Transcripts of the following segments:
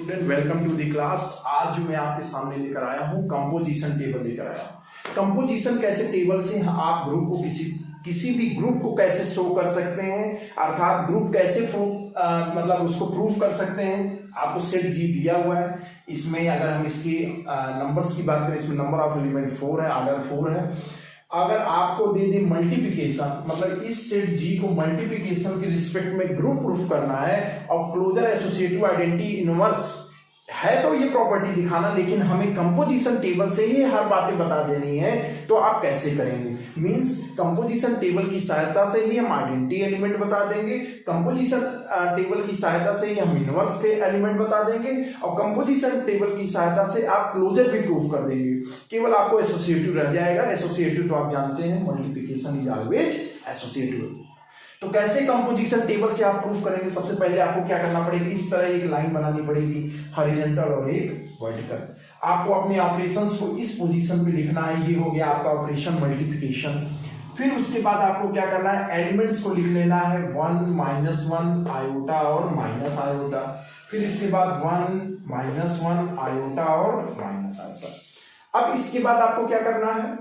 Student, welcome to the class. आज जो मैं आपके सामने लेकर आया हूँ कंपोजिशन टेबल लेकर आया हूँ। कंपोजिशन कैसे टेबल से आप ग्रुप को किसी भी ग्रुप को कैसे शो कर सकते हैं, अर्थात ग्रुप कैसे मतलब उसको प्रूव कर सकते हैं। आपको सेट जी दिया हुआ है, इसमें अगर हम इसके नंबर्स की बात करें, इसमें नंबर ऑफ एलिमेंट 4 है, ऑर्डर 4 है। अगर आपको दे दे मल्टीप्लिकेशन, मतलब इस सेट जी को मल्टीप्लिकेशन के रिस्पेक्ट में ग्रुप प्रूफ करना है और क्लोजर एसोसिएटिव आइडेंटिटी इनवर्स है, तो ये प्रॉपर्टी दिखाना, लेकिन हमें कंपोजिशन टेबल से ही हर बातें बता देनी है। तो आप कैसे करेंगे? मींस कंपोजिशन टेबल की सहायता से ही हम आइडेंटिटी एलिमेंट बता देंगे, कंपोजिशन टेबल की सहायता से ही हम इनवर्स के एलिमेंट बता देंगे, और कंपोजिशन टेबल की सहायता से आप क्लोजर भी प्रूफ कर देंगे। केवल आपको एसोसिएटिव रह जाएगा। एसोसिएटिव तो आप जानते हैं, मल्टीप्लिकेशन इज ऑलवेज एसोसिएटिव। तो कैसे कंपोजिशन टेबल से आप प्रूफ करेंगे? सबसे पहले आपको क्या करना पड़ेगा, इस तरह एक लाइन बनानी पड़ेगी, हॉरिजॉन्टल और एक वर्टिकल। आपको अपने ऑपरेशंस को इस पोजीशन पे लिखना है। ये हो गया आपका ऑपरेशन मल्टीप्लिकेशन। फिर उसके बाद आपको क्या करना है, एलिमेंट्स को लिख लेना है 1 -1 आयोटा और माइनस आयोटा। फिर इसके बाद 1 -1 आयोटा और माइनस आयोटा। अब इसके बाद आपको क्या करना है,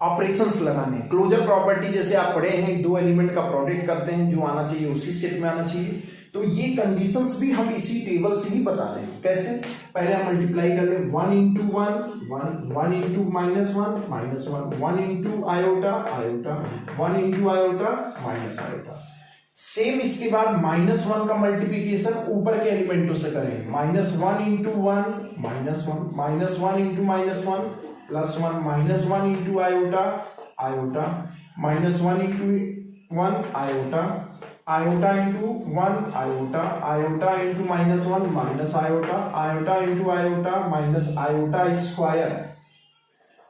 ऑपरेशंस लगाने। क्लोजर प्रॉपर्टी जैसे आप पढ़े हैं, दो एलिमेंट का प्रोडक्ट करते हैं, जो आना चाहिए उसी सेट में आना चाहिए। तो ये कंडीशंस भी हम इसी टेबल से ही बता रहे हैं। कैसे? पहले हम मल्टीप्लाई कर ले, 1 × 1 1 × -1 -1 1 × iota iota 1 × iota minus iota. Same इसके बाद -1 का मल्टीप्लिकेशन ऊपर के एलिमेंटों से करेंगे, -1 × 1 -1 -1 × -1 +1 -1 × iota iota -1 × 1 iota iota × 1 iota iota × -1 minus iota iota × iota minus iota square.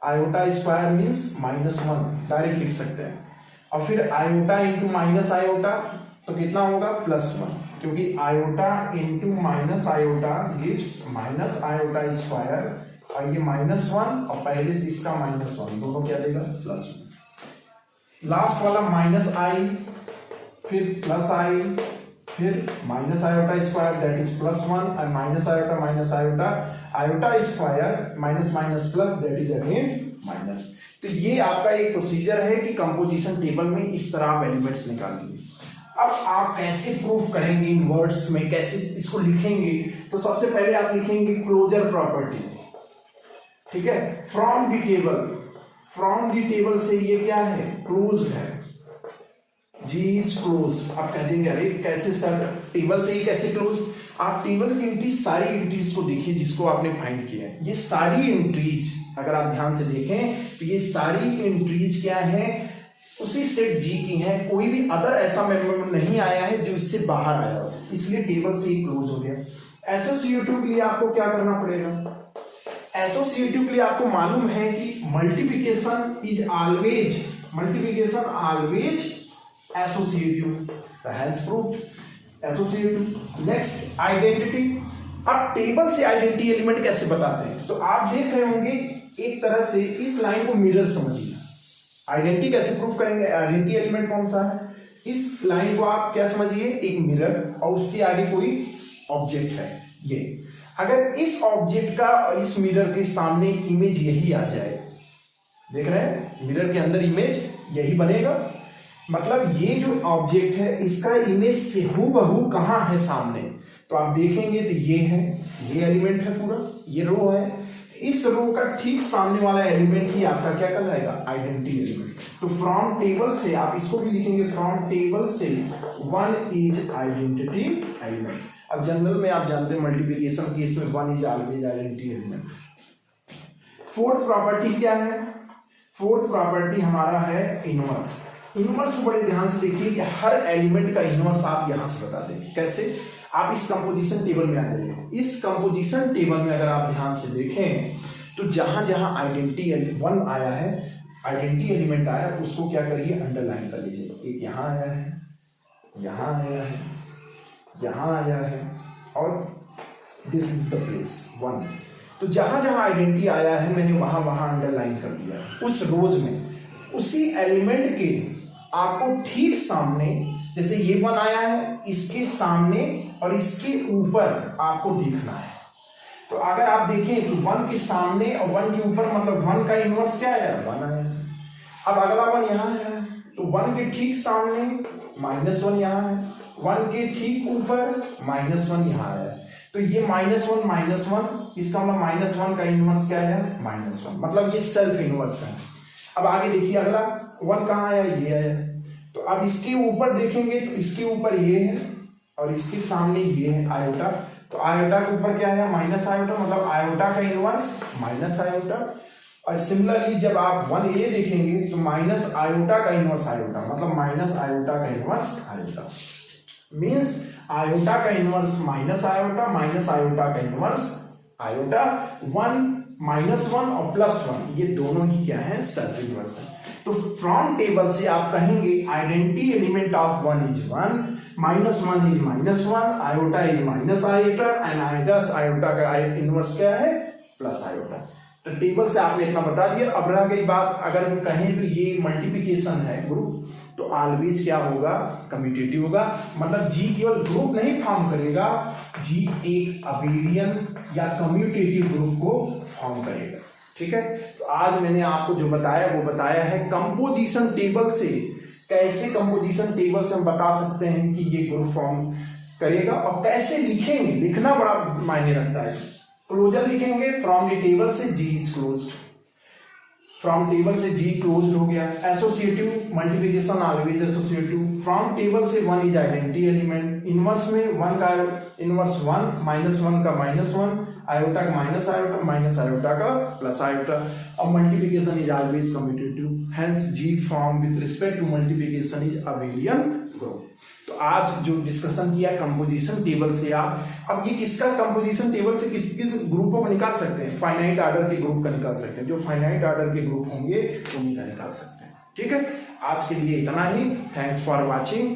Iota square means -1, direct लिख सकते हैं। और फिर आयोटा × माइनस आयोटा, तो कितना होगा, +1, क्योंकि iota × minus iota gives minus iota square, और ये -1 और पहले से इसका -1, दोनों क्या देगा, +1। लास्ट वाला -i, फिर +i, फिर minus iota square that is +1, और minus iota iota square minus minus plus that is again minus. तो ये आपका एक प्रोसीजर है कि कंपोजिशन टेबल में इस तरह आप एलिमेंट्स निकालेंगे। अब आप कैसे प्रूफ करेंगे इन वर्ड्स में, कैसे इसको लिखेंगे? तो सबसे पहले आप लिखेंगे क्लोजर प्रॉपर्टी, ठीक है। फ्रॉम द टेबल से ये क्या है, क्लोज्ड है, जी इज क्लोज। आप कह देंगे अरे कैसे सर, टेबल से ही कैसे क्लोज? आप टेबल की एंट्रीज, सारी एंट्रीज को देखिए जिसको आपने फाइंड किया है। ये सारी एंट्रीज अगर आप ध्यान से देखें तो ये सारी एंट्रीज क्या है, उसी सेट जी की है। कोई भी अदर ऐसा मेंबर नहीं आया है जो इससे बाहर आया हो, इसलिए टेबल से ही क्लोज हो गया। एसोसिएटिव के लिए आपको क्या करना पड़ेगा? एसोसिएटिव के लिए आपको मालूम है कि multiplication always associative, has proved associative. Next identity. अब टेबल से आइडेंटिटी एलिमेंट कैसे बताते हैं? तो आप देख रहे होंगे एक तरह से इस लाइन को मिरर समझिए। आइडेंटिटी कैसे प्रूव करेंगे? आइडेंटिटी एलिमेंट कौन सा है? इस लाइन को आप क्या समझिए, एक मिरर, और उसके आगे कोई ऑब्जेक्ट है। ये अगर इस ऑब्जेक्ट का इस मिरर के सामने इमेज यही आ जाए, देख रहे हैं मिरर के अंदर इमेज यही बनेगा, मतलब ये जो ऑब्जेक्ट है इसका इमेज से हूबहू कहां है, सामने। तो आप देखेंगे तो ये है, ये एलिमेंट है पूरा, ये रो है, इस रो का ठीक सामने वाला एलिमेंट ही आपका क्या कहलाएगा, आइडेंटिटी एलिमेंट। तो फ्रॉम टेबल से आप इसको भी लिखेंगे, फ्रॉम टेबल से 1 इज आइडेंटिटी एलिमेंट। अब जनरल में आप जानते हैं मल्टीप्लिकेशन केस में 1 is always identity element. Fourth property क्या है? फोर्थ प्रॉपर्टी हमारा है इनवर्स। इनवर्स को बड़े ध्यान से देखिए कि हर एलिमेंट का इनवर्स आप यहां से बता देंगे। कैसे? आप इस कंपोजिशन टेबल में आ जाइए। इस कंपोजिशन टेबल में अगर आप ध्यान से देखें तो जहां जहां आइडेंटिटी 1 आया है, आइडेंटिटी एलिमेंट आया, उसको क्या करिए, अंडरलाइन कर लीजिए। एक यहां आया है, यहां आया है, यहां आया है, और दिस इज द प्लेस 1। तो जहां जहां आइडेंटिटी आया है मैंने वहां वहां अंडरलाइन कर दिया। उस रोज में उसी एलिमेंट के आपको ठीक सामने जैसे ये 1 आया है, इसके सामने और इसके ऊपर आपको देखना है। तो अगर आप देखें तो 1 के सामने और 1 के ऊपर मतलब 1 का इनवर्स क्या है, 1 आया। अब अगला 1 यहाँ है, तो 1 के ठीक सामने -1 यहाँ है, 1 के ठीक ऊपर -1 यहाँ है। तो ये -1 इसका मतलब -1 का इनवर्स क्या है, -1, मतलब ये सेल्फ इनवर्स है। अब आगे देखिए अगला 1 कहाँ आया, ये आया। तो अब इसके ऊपर देखेंगे तो इसके ऊपर ये है और इसके सामने ये है आयोटा। तो आयोटा के ऊपर क्या है, माइनस आयोटा, मतलब आयोटा का इनवर्स माइनस आयोटा। और सिमिलरली जब आप 1a देखेंगे तो माइनस आयोटा का इनवर्स आयोटा, मतलब माइनस आयोटा का इनवर्स आयोटा। मीन्स आयोटा का इनवर्स माइनस आयोटा का इनवर्स आयोटा। 1 -1 और +1 ये दोनों ही क्या है, सेल्फ इनवर्स है। तो फ्रॉम टेबल से आप कहेंगे identity element of 1 is 1, -1 is -1, iota is minus iota and iota का इनवर्स क्या है, प्लस आयोटा। तो टेबल से आपने इतना बता दिया। अब रह गई बात, अगर हम कहें तो ये मल्टीप्लिकेशन है ग्रुप, तो ऑलवेज क्या होगा, कम्यूटेटिव होगा। मतलब जी केवल ग्रुप नहीं फॉर्म करेगा, जी एक अबेलियन या कम्यूटेटिव ग्रुप को फॉर्म करेगा। ठीक है, तो आज मैंने आपको जो बताया वो बताया है कंपोजिशन टेबल से, कैसे कंपोजिशन टेबल से हम बता सकते हैं कि ये ग्रुप फॉर्म करेगा, और कैसे लिखेंगे, लिखना बड़ा मायने रखता है। क्लोजर लिखेंगे फ्रॉम द टेबल से जी इज क्लोज्ड, फ्रॉम टेबल से जी क्लोज्ड हो गया। Associative multiplication always associative, from table से 1 इज आइडेंटिटी एलिमेंट, इनवर्स में 1 का इनवर्स 1, -1 का -1, आयोटा का माइनस आयोटा का प्लस आयोटा। और multiplication is always commutative, hence G form with respect to multiplication is abelian group. तो आज जो डिस्कशन किया कंपोजिशन टेबल से आप, अब ये किसका कंपोजिशन टेबल से किस किस ग्रुपों को निकाल सकते हैं, फाइनाइट आर्डर के ग्रुप का निकाल सकते हैं, जो फाइनाइट आर्डर के ग्रुप होंगे उन्हीं का निकाल सकते हैं। ठीक है, आज के लिए इतना ही। Thanks for watching.